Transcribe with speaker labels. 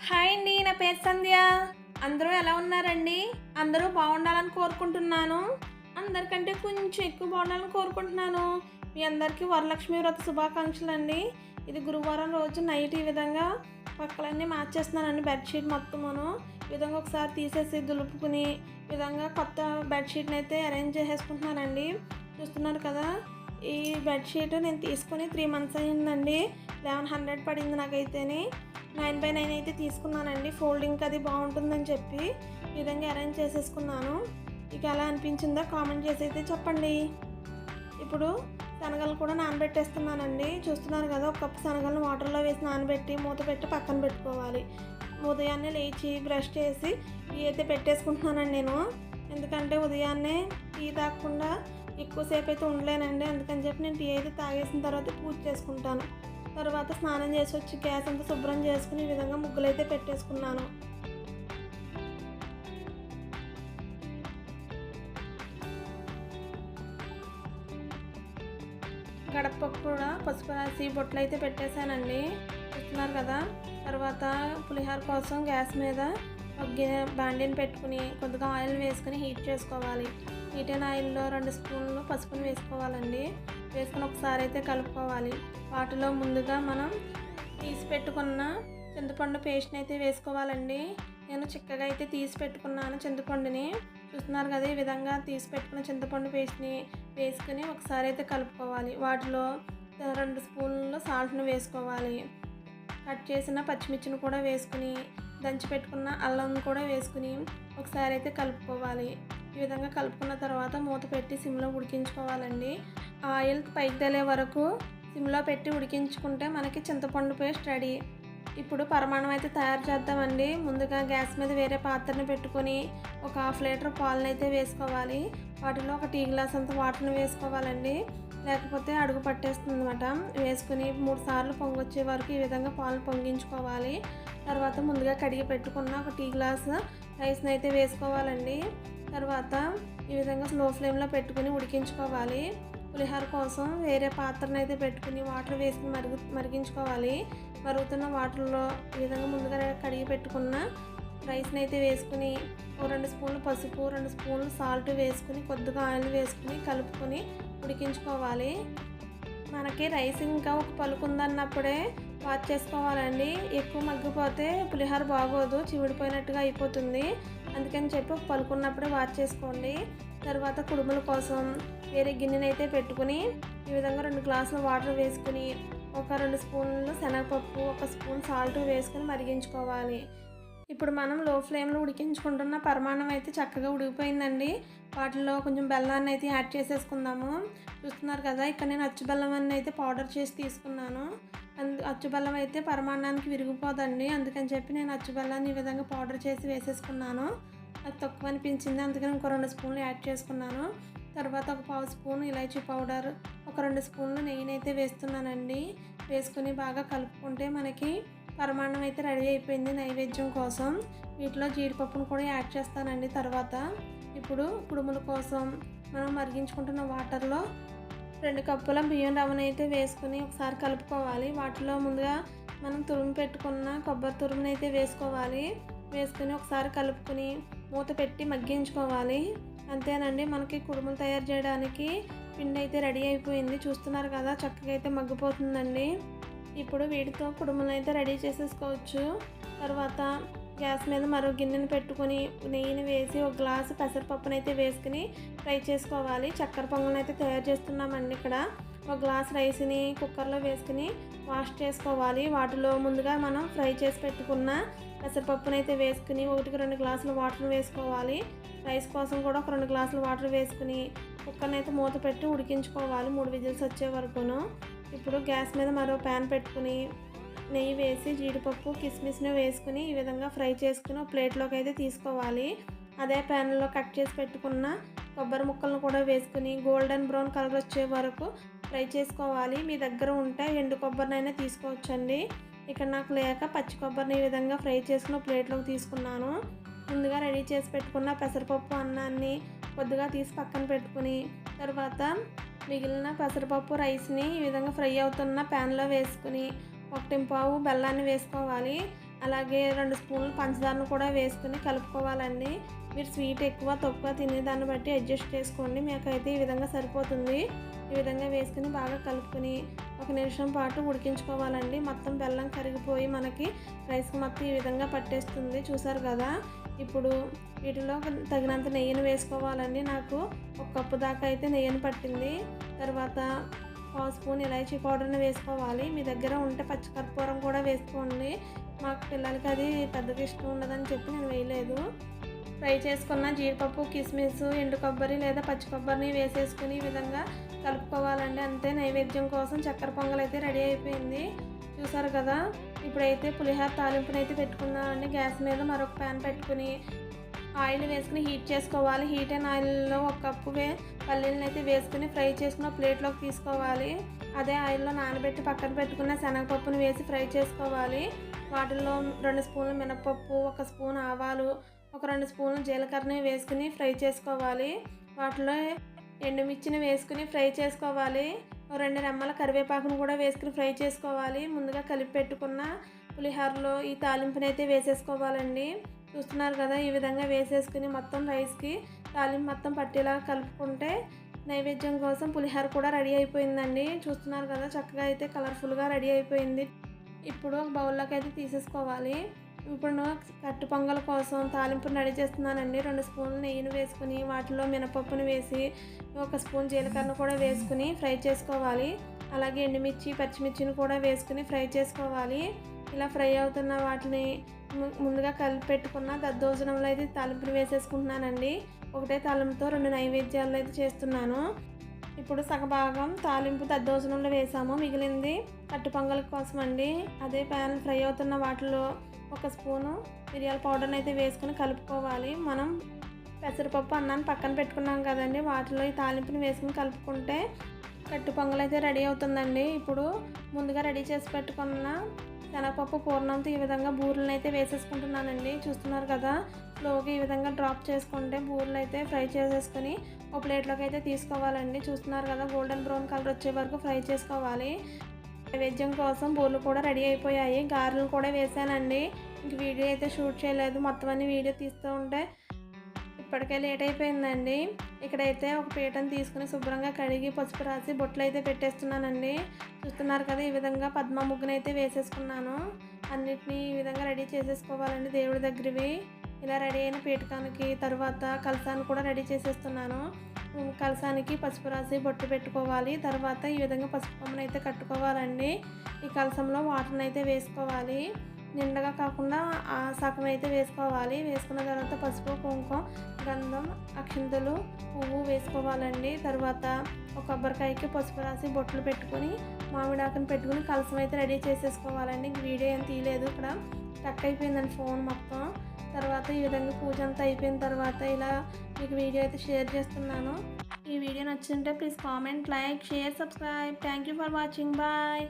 Speaker 1: Hi అండి. నా పేరు సంధ్య. అందరూ ఎలా ఉన్నారండి? అందరూ బాగుండాలని కోరుకుంటున్నాను. అందరికంటే కొంచెం ఎక్కువ బాగుండాలని కోరుకుంటున్నాను. మీ అందరికీ వరలక్ష్మి వ్రత శుభాకాంక్షలండి. ఇది గురువారం రోజు నైట్ ఈ విధంగా పక్కలన్నీ మార్చేస్తున్నానండి. బెడ్షీట్ మొత్తమును ఈ విధంగా ఒకసారి తీసేసి దులుపుకుని ఈ విధంగా కొత్త బెడ్షీట్ని అయితే అరేంజ్ చేసేసుకుంటున్నానండి. చూస్తున్నారు కదా, ఈ బెడ్షీట్ నేను తీసుకుని 3 months అయిందండి. 1100 పడింది నాకైతేని. 9x9 అయితే తీసుకున్నానండి. ఫోల్డింగ్ అది బాగుంటుందని చెప్పి ఈ విధంగా అరేంజ్ చేసేసుకున్నాను. మీకు ఎలా అనిపించిందో కామెంట్ చేసి అయితే చెప్పండి. ఇప్పుడు శనగలు కూడా నానబెట్టేస్తున్నానండి. చూస్తున్నారు కదా, ఒక కప్పు శనగలను వాటర్లో వేసి నానబెట్టి మూత పెట్టి పక్కన పెట్టుకోవాలి. ఉదయాన్నే లేచి బ్రష్ చేసి టీ అయితే పెట్టేసుకుంటున్నానండి నేను. ఎందుకంటే ఉదయాన్నే టీ తాగకుండా ఎక్కువసేపు అయితే ఉండలేనండి. అందుకని చెప్పి నేను టీ అయితే తాగేసిన తర్వాత పూజ చేసుకుంటాను. తర్వాత స్నానం చేసి వచ్చి గ్యాస్ అంతా శుభ్రం చేసుకుని ఈ విధంగా ముగ్గులైతే పెట్టేసుకున్నాను. గడపకు కూడా పసుపు రాసి బొట్లు అయితే పెట్టేశానండి. చూస్తున్నారు కదా. తర్వాత పులిహోర కోసం గ్యాస్ మీద ఒక బాండీని పెట్టుకుని కొద్దిగా ఆయిల్ వేసుకుని హీట్ చేసుకోవాలి. హీట్ అయిన ఆయిల్లో 2 స్పూన్లు పసుపుని వేసుకోవాలండి. వేసుకుని ఒకసారి అయితే కలుపుకోవాలి. వాటిలో ముందుగా మనం తీసి పెట్టుకున్న చింతపండు పేస్ట్ని అయితే వేసుకోవాలండి. నేను చిక్కగా అయితే తీసి పెట్టుకున్నాను చింతపండుని. చూస్తున్నారు కదా, ఈ విధంగా తీసి పెట్టుకున్న చింతపండు పేస్ట్ని వేసుకుని ఒకసారి అయితే కలుపుకోవాలి. వాటిలో 2 స్పూన్లు సాల్ట్ని వేసుకోవాలి. కట్ చేసిన పచ్చిమిర్చిని కూడా వేసుకుని దంచి పెట్టుకున్న అల్లం కూడా వేసుకుని ఒకసారి అయితే కలుపుకోవాలి. ఈ విధంగా కలుపుకున్న తర్వాత మూత పెట్టి సిమ్లో ఉడికించుకోవాలండి. ఆయిల్ పైకి తేలే వరకు సిమ్లో పెట్టి ఉడికించుకుంటే మనకి చింతపండు పేస్ట్ రెడీ. ఇప్పుడు పరమాణం అయితే తయారు చేద్దామండి. ముందుగా గ్యాస్ మీద వేరే పాత్రని పెట్టుకొని ఒక 1/2 లీటర్ పాలను అయితే వేసుకోవాలి. వాటిలో ఒక టీ గ్లాస్ అంత వాటర్ని వేసుకోవాలండి, లేకపోతే అడుగు పట్టేస్తుంది అనమాట. వేసుకుని 3 సార్లు పొంగొచ్చే వరకు ఈ విధంగా పాలు పొంగించుకోవాలి. తర్వాత ముందుగా కడిగి పెట్టుకున్న ఒక టీ గ్లాస్ రైస్ని అయితే వేసుకోవాలండి. తర్వాత ఈ విధంగా స్లో ఫ్లేమ్లో పెట్టుకుని ఉడికించుకోవాలి. పులిహోర కోసం వేరే పాత్రను అయితే పెట్టుకుని వాటర్ వేసుకుని మరిగించుకోవాలి. మరుగుతున్న వాటర్లో ఈ విధంగా ముందుగా కడిగి పెట్టుకున్న రైస్ని అయితే వేసుకుని 2 స్పూన్లు పసుపు 2 స్పూన్లు సాల్ట్ వేసుకుని కొద్దిగా ఆయిల్ వేసుకుని కలుపుకొని ఉడికించుకోవాలి. మనకి రైస్ ఇంకా ఒక పలుకు ఉందన్నప్పుడే వాచ్ చేసుకోవాలండి. ఎక్కువ మగ్గిపోతే పులిహోర బాగోదు, చివిడిపోయినట్టుగా అయిపోతుంది. అందుకని చెప్పి ఒక పలుకు ఉన్నప్పుడే వాచ్ చేసుకోండి. తర్వాత కుడుముల కోసం వేరే గిన్నెని అయితే పెట్టుకుని ఈ విధంగా 2 గ్లాసుల వాటర్ వేసుకుని ఒక 2 స్పూన్లు శనగపప్పు 1 స్పూన్ సాల్ట్ వేసుకుని మరిగించుకోవాలి. ఇప్పుడు మనం లో ఫ్లేమ్లో ఉడికించుకుంటున్న పరమాణం అయితే చక్కగా ఉడికిపోయిందండి. వాటిలో కొంచెం బెల్లాన్ని అయితే యాడ్ చేసేసుకుందాము. చూస్తున్నారు కదా, ఇక్కడ నేను అచ్చు బెల్లం అన్నీ అయితే పౌడర్ చేసి తీసుకున్నాను. అచ్చు బెల్లం అయితే పరమాన్నానికి విరిగిపోదండి. అందుకని చెప్పి నేను అచ్చు బెల్లాన్ని ఈ విధంగా పౌడర్ చేసి వేసేసుకున్నాను. అది తక్కువ అనిపించింది, అందుకని ఇంకో 2 స్పూన్లు యాడ్ చేసుకున్నాను. తర్వాత ఒక 1/2 స్పూన్ ఇలాచీ పౌడర్, ఒక 2 స్పూన్లు నెయ్యిని అయితే వేస్తున్నానండి. వేసుకుని బాగా కలుపుకుంటే మనకి పరమాన్నం అయితే రెడీ అయిపోయింది నైవేద్యం కోసం. వీటిలో జీడిపప్పును కూడా యాడ్ చేస్తానండి తర్వాత. ఇప్పుడు కుడుముల కోసం మనం మరిగించుకుంటున్న వాటర్లో 2 కప్పుల బియ్యం రవ్వను అయితే వేసుకుని ఒకసారి కలుపుకోవాలి. వాటిలో ముందుగా మనం తురుము పెట్టుకున్న కొబ్బరి తురుమును అయితే వేసుకోవాలి. వేసుకుని ఒకసారి కలుపుకుని మూత పెట్టి మగ్గించుకోవాలి. అంతేనండి, మనకి కుడుములు తయారు చేయడానికి పిండి అయితే రెడీ అయిపోయింది. చూస్తున్నారు కదా, చక్కగా అయితే మగ్గిపోతుందండి. ఇప్పుడు వీటితో కుడుములు అయితే రెడీ చేసేసుకోవచ్చు. తర్వాత గ్యాస్ మీద మరో గిన్నెని పెట్టుకొని నెయ్యిని వేసి 1 గ్లాసు పెసరపప్పును అయితే వేసుకుని ఫ్రై చేసుకోవాలి. చక్కెర పొంగల్ని అయితే తయారు చేస్తున్నామండి. ఇక్కడ 1 గ్లాస్ రైస్ని కుక్కర్లో వేసుకుని వాష్ చేసుకోవాలి. వాటిలో ముందుగా మనం ఫ్రై చేసి పెట్టుకున్న పెసరపప్పును అయితే వేసుకుని 1కి 2 గ్లాసుల వాటర్ వేసుకోవాలి. రైస్ కోసం కూడా ఒక 2 గ్లాసుల వాటర్ వేసుకుని కుక్కర్ని అయితే మూత పెట్టి ఉడికించుకోవాలి 3 విజిల్స్ వచ్చే వరకును. ఇప్పుడు గ్యాస్ మీద మరో ప్యాన్ పెట్టుకుని నెయ్యి వేసి జీడిపప్పు కిస్మిస్ని వేసుకుని ఈ విధంగా ఫ్రై చేసుకుని ఒక ప్లేట్లోకి అయితే తీసుకోవాలి. అదే ప్యాన్లో కట్ చేసి పెట్టుకున్న కొబ్బరి ముక్కలను కూడా వేసుకుని గోల్డెన్ బ్రౌన్ కలర్ వచ్చే వరకు ఫ్రై చేసుకోవాలి. మీ దగ్గర ఉంటే ఎండు కొబ్బరినైనా తీసుకోవచ్చండి. ఇక్కడ నాకు లేక పచ్చి కొబ్బరిని ఈ విధంగా ఫ్రై చేసుకుని ప్లేట్లోకి తీసుకున్నాను. ముందుగా రెడీ చేసి పెట్టుకున్న పెసరపప్పు అన్నాన్ని కొద్దిగా తీసి పక్కన పెట్టుకుని తర్వాత మిగిలిన పెసరపప్పు రైస్ని ఈ విధంగా ఫ్రై అవుతున్న ప్యాన్లో వేసుకుని 1 పావు బెల్లాన్ని వేసుకోవాలి. అలాగే 2 స్పూన్లు పంచదారను కూడా వేసుకుని కలుపుకోవాలండి. మీరు స్వీట్ ఎక్కువ తక్కువ తినేదాన్ని బట్టి అడ్జస్ట్ చేసుకోండి. మాకైతే ఈ విధంగా సరిపోతుంది. ఈ విధంగా వేసుకుని బాగా కలుపుకొని 1 నిమిషం పాటు ఉడికించుకోవాలండి. మొత్తం బెల్లం కరిగిపోయి మనకి రైస్కి మొత్తం ఈ విధంగా పట్టేస్తుంది. చూసారు కదా. ఇప్పుడు వీటిలో తగినంత నెయ్యిని వేసుకోవాలండి. నాకు 1 కప్పు దాకా అయితే నెయ్యిని పట్టింది. తర్వాత 1 స్పూన్ ఇలాచీ పౌడర్ని వేసుకోవాలి. మీ దగ్గర ఉంటే పచ్చికర్పూరం కూడా వేసుకోండి. మాకు పిల్లలకి అది పెద్దగా ఇష్టం ఉండదని చెప్పి నేను వేయలేదు. ఫ్రై చేసుకున్న జీడిపప్పు, కిస్మిస్, ఎండు కొబ్బరి లేదా పచ్చి కొబ్బరిని వేసేసుకుని ఈ విధంగా కలుపుకోవాలండి. అంతే, నైవేద్యం కోసం చక్కెర పొంగల్ అయితే రెడీ అయిపోయింది. చూసారు కదా. ఇప్పుడైతే పులిహోర తాలింపునైతే పెట్టుకుందామండి. గ్యాస్ మీద మరొక ప్యాన్ పెట్టుకుని ఆయిల్ వేసుకుని హీట్ చేసుకోవాలి. హీట్ అయిన ఆయిల్లో 1 కప్పు పల్లీలను అయితే వేసుకుని ఫ్రై చేసుకున్న ప్లేట్లోకి తీసుకోవాలి. అదే ఆయిల్లో నానబెట్టి పక్కన పెట్టుకున్న శనగపప్పును వేసి ఫ్రై చేసుకోవాలి. వాటిల్లో 2 స్పూన్లు మినపప్పు, 1 స్పూన్ ఆవాలు, ఒక 2 స్పూన్లు జీలకర్రని వేసుకుని ఫ్రై చేసుకోవాలి. వాటిలో ఎండుమిర్చిని వేసుకుని ఫ్రై చేసుకోవాలి. 2 రెమ్మల కరివేపాకును కూడా వేసుకుని ఫ్రై చేసుకోవాలి. ముందుగా కలిపి పెట్టుకున్న పులిహోరలో ఈ తాలింపుని అయితే వేసేసుకోవాలండి. చూస్తున్నారు కదా. ఈ విధంగా వేసేసుకుని మొత్తం రైస్కి తాలింపు మొత్తం పట్టేలా కలుపుకుంటే నైవేద్యం కోసం పులిహోర కూడా రెడీ అయిపోయిందండి. చూస్తున్నారు కదా. చక్కగా అయితే కలర్ఫుల్గా రెడీ అయిపోయింది. ఇప్పుడు ఒక బౌల్లోకి అయితే తీసేసుకోవాలి. ఇప్పుడు కట్టు పొంగల్ కోసం తాలింపుని రెడీ చేస్తున్నానండి. 2 స్పూన్లు నెయ్యిని వేసుకుని వాటిలో మినపప్పుని వేసి 1 స్పూన్ జీలకర్రను కూడా వేసుకుని ఫ్రై చేసుకోవాలి. అలాగే ఎండుమిర్చి, పచ్చిమిర్చిని కూడా వేసుకుని ఫ్రై చేసుకోవాలి. ఇలా ఫ్రై అవుతున్న వాటిని ముందుగా కలిపి పెట్టుకున్న దద్దోజనంలో అయితే తాలింపుని వేసేసుకుంటున్నానండి. ఒకటే తాలింపుతో 2 నైవేద్యాలు అయితే చేస్తున్నాను. ఇప్పుడు సగభాగం తాలింపు దద్దోజనంలో వేసాము. మిగిలింది కట్టు పొంగల్ కోసం అండి. అదే ప్యాన్ ఫ్రై అవుతున్న వాటిలో 1 స్పూను మిరియాల పౌడర్ని అయితే వేసుకుని కలుపుకోవాలి. మనం పెసరపప్పు అన్నాన్ని పక్కన పెట్టుకున్నాం కదండి. వాటిలో ఈ తాలింపుని వేసుకుని కలుపుకుంటే కట్టు పొంగల్ అయితే రెడీ అవుతుందండి. ఇప్పుడు ముందుగా రెడీ చేసి పెట్టుకున్న శనగపప్పు పూర్ణంతో ఈ విధంగా బూరెలను అయితే వేసేసుకుంటున్నానండి. చూస్తున్నారు కదా. స్లోగా ఈ విధంగా డ్రాప్ చేసుకుంటే బూరెలు అయితే ఫ్రై చేసేసుకొని ఒక ప్లేట్లోకి అయితే తీసుకోవాలండి. చూస్తున్నారు కదా. గోల్డెన్ బ్రౌన్ కలర్ వచ్చే వరకు ఫ్రై చేసుకోవాలి. నైవేద్యం కోసం బూరెలు కూడా రెడీ అయిపోయాయి. గారెలు కూడా వేసానండి. ఇంక వీడియో అయితే షూట్ చేయలేదు. మొత్తం అన్ని వీడియో తీస్తూ ఉంటే ఇప్పటికే లేట్ అయిపోయిందండి. ఇక్కడైతే ఒక పీటను తీసుకుని శుభ్రంగా కడిగి పసుపు రాసి బొట్లు అయితే పెట్టేస్తున్నానండి. చూస్తున్నారు కదా. ఈ విధంగా పద్మ ముగ్గును అయితే వేసేసుకున్నాను. అన్నిటినీ ఈ విధంగా రెడీ చేసేసుకోవాలండి దేవుడి దగ్గరవి. ఇలా రెడీ అయిన పీటకానికి తర్వాత కలసాన్ని కూడా రెడీ చేసేస్తున్నాను. కలసానికి పసుపు రాసి బొట్టు పెట్టుకోవాలి. తర్వాత ఈ విధంగా పసుపు కొమ్మను అయితే కట్టుకోవాలండి. ఈ కలసంలో వాటర్ని అయితే వేసుకోవాలి. నిండగా కాకుండా సగం అయితే వేసుకోవాలి. వేసుకున్న తర్వాత పసుపు, కుంకుమ, గంధం, అక్షింతలు, పువ్వు వేసుకోవాలండి. తర్వాత ఒక కొబ్బరికాయకి పసుపు రాసి బొట్లు పెట్టుకొని మామిడాకుని పెట్టుకుని కలసం అయితే రెడీ చేసేసుకోవాలండి. వీడియో ఏం తీయలేదు. ఇక్కడ స్టక్ అయిపోయిందండి ఫోన్ మొత్తం. తర్వాత ఈ విధంగా పూజ అంతా అయిపోయిన తర్వాత ఇలా మీకు వీడియో అయితే షేర్ చేస్తున్నాను. ఈ వీడియో నచ్చింటే please comment, like, share, subscribe. Thank you for watching. Bye.